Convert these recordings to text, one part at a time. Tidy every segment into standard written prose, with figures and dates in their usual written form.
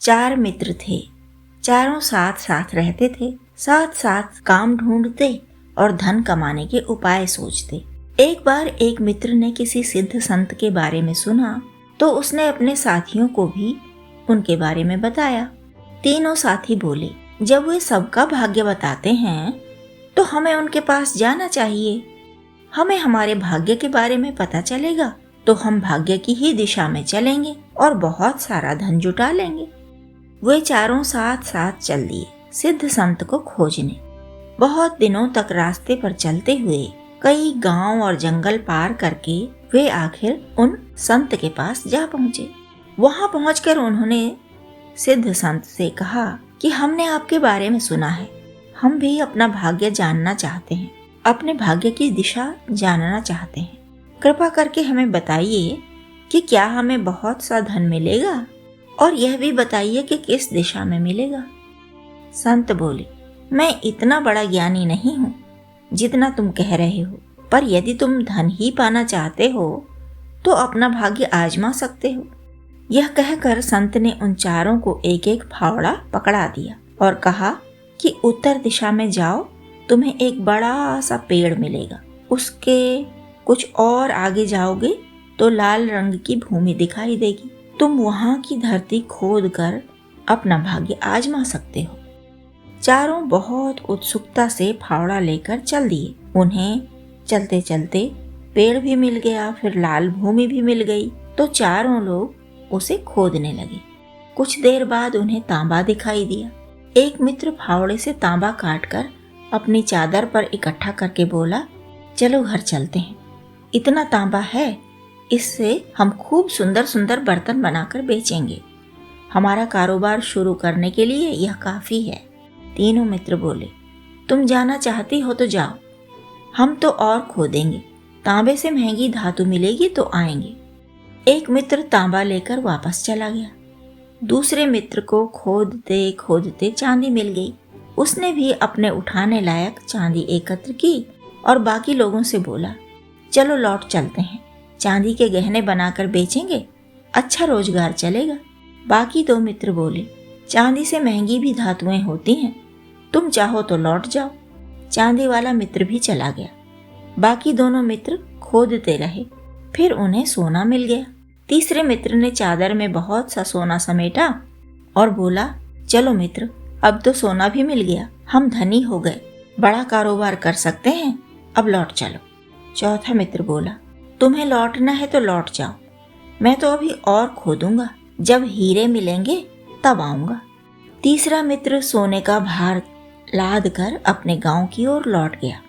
4 मित्र थे। चारों साथ साथ रहते थे, साथ साथ काम ढूंढते और धन कमाने के उपाय सोचते। एक बार एक मित्र ने किसी सिद्ध संत के बारे में सुना तो उसने अपने साथियों को भी उनके बारे में बताया। तीनों साथी बोले, जब वे सबका भाग्य बताते हैं तो हमें उनके पास जाना चाहिए। हमें हमारे भाग्य के बारे में पता चलेगा तो हम भाग्य की ही दिशा में चलेंगे और बहुत सारा धन जुटा लेंगे। वे चारों साथ साथ चल दिए सिद्ध संत को खोजने। बहुत दिनों तक रास्ते पर चलते हुए कई गांव और जंगल पार करके वे आखिर उन संत के पास जा पहुंचे। वहां पहुंचकर उन्होंने सिद्ध संत से कहा कि हमने आपके बारे में सुना है, हम भी अपना भाग्य जानना चाहते हैं, अपने भाग्य की दिशा जानना चाहते हैं। कृपा करके हमें बताइए कि क्या हमें बहुत सा धन मिलेगा और यह भी बताइए कि किस दिशा में मिलेगा। संत बोले, मैं इतना बड़ा ज्ञानी नहीं हूँ जितना तुम कह रहे हो, पर यदि तुम धन ही पाना चाहते हो तो अपना भाग्य आजमा सकते हो। यह कहकर संत ने उन चारों को एक एक फावड़ा पकड़ा दिया और कहा कि उत्तर दिशा में जाओ, तुम्हें एक बड़ा सा पेड़ मिलेगा। उसके कुछ और आगे जाओगे तो लाल रंग की भूमि दिखाई देगी। तुम वहां की धरती खोद कर अपना भाग्य आजमा सकते हो। चारों बहुत उत्सुकता से फावड़ा लेकर चल दिए। उन्हें चलते चलते पेड़ भी मिल गया, फिर लाल भूमि भी मिल गई, तो चारों लोग उसे खोदने लगे। कुछ देर बाद उन्हें तांबा दिखाई दिया। एक मित्र फावड़े से तांबा काटकर अपनी चादर पर इकट्ठा करके बोला, चलो घर चलते हैं, इतना तांबा है, इससे हम खूब सुंदर सुंदर बर्तन बनाकर बेचेंगे। हमारा कारोबार शुरू करने के लिए यह काफी है। तीनों मित्र बोले, तुम जाना चाहती हो तो जाओ, हम तो और खोदेंगे, तांबे से महंगी धातु मिलेगी तो आएंगे। एक मित्र तांबा लेकर वापस चला गया। दूसरे मित्र को खोदते खोदते चांदी मिल गई। उसने भी अपने उठाने लायक चांदी एकत्र की और बाकी लोगों से बोला, चलो लौट चलते हैं, चांदी के गहने बनाकर बेचेंगे, अच्छा रोजगार चलेगा। बाकी 2 मित्र बोले, चांदी से महंगी भी धातुएं होती हैं, तुम चाहो तो लौट जाओ। चांदी वाला मित्र भी चला गया। बाकी दोनों मित्र खोदते रहे, फिर उन्हें सोना मिल गया। तीसरे मित्र ने चादर में बहुत सा सोना समेटा और बोला, चलो मित्र, अब तो सोना भी मिल गया, हम धनी हो गए, बड़ा कारोबार कर सकते हैं, अब लौट चलो। चौथा मित्र बोला, तुम्हें लौटना है तो लौट जाओ, मैं तो अभी और खोदूंगा, जब हीरे मिलेंगे तब आऊंगा। तीसरा मित्र सोने का भार लाद कर अपने गांव की ओर लौट गया।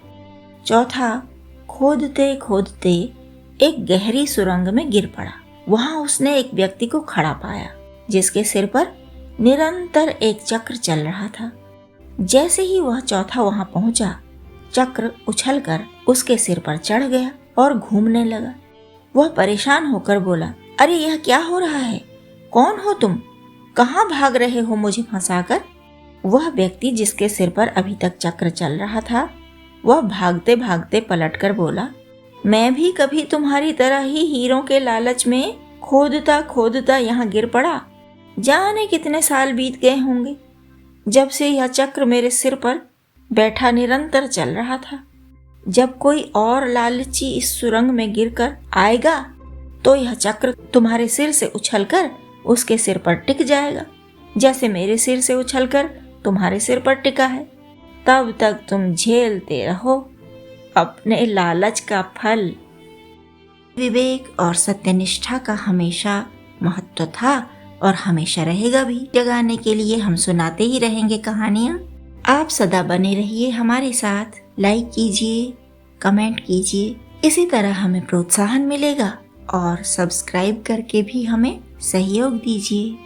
चौथा खोदते खोदते एक गहरी सुरंग में गिर पड़ा। वहां उसने एक व्यक्ति को खड़ा पाया जिसके सिर पर निरंतर एक चक्र चल रहा था। जैसे ही वह चौथा वहां पहुंचा, चक्र उछलकर उसके सिर पर चढ़ गया और घूमने लगा। वह परेशान होकर बोला, अरे यह क्या हो रहा है? कौन हो तुम? कहाँ भाग रहे हो मुझे फंसाकर? वह व्यक्ति जिसके सिर पर अभी तक चक्र चल रहा था, वह भागते भागते पलटकर बोला, मैं भी कभी तुम्हारी तरह ही हीरों के लालच में खोदता खोदता यहाँ गिर पड़ा। जाने कितने साल बीत गए होंगे जब से यह चक्र मेरे सिर पर बैठा निरंतर चल रहा था। जब कोई और लालची इस सुरंग में गिरकर आएगा तो यह चक्र तुम्हारे सिर से उछलकर उसके सिर पर टिक जाएगा, जैसे मेरे सिर से उछलकर तुम्हारे सिर पर टिका है। तब तक तुम झेलते रहो अपने लालच का फल। विवेक और सत्यनिष्ठा का हमेशा महत्व था और हमेशा रहेगा भी। जगाने के लिए हम सुनाते ही रहेंगे कहानियाँ। आप सदा बने रहिए हमारे साथ, लाइक कीजिए, कमेंट कीजिए, इसी तरह हमें प्रोत्साहन मिलेगा और सब्सक्राइब करके भी हमें सहयोग दीजिए।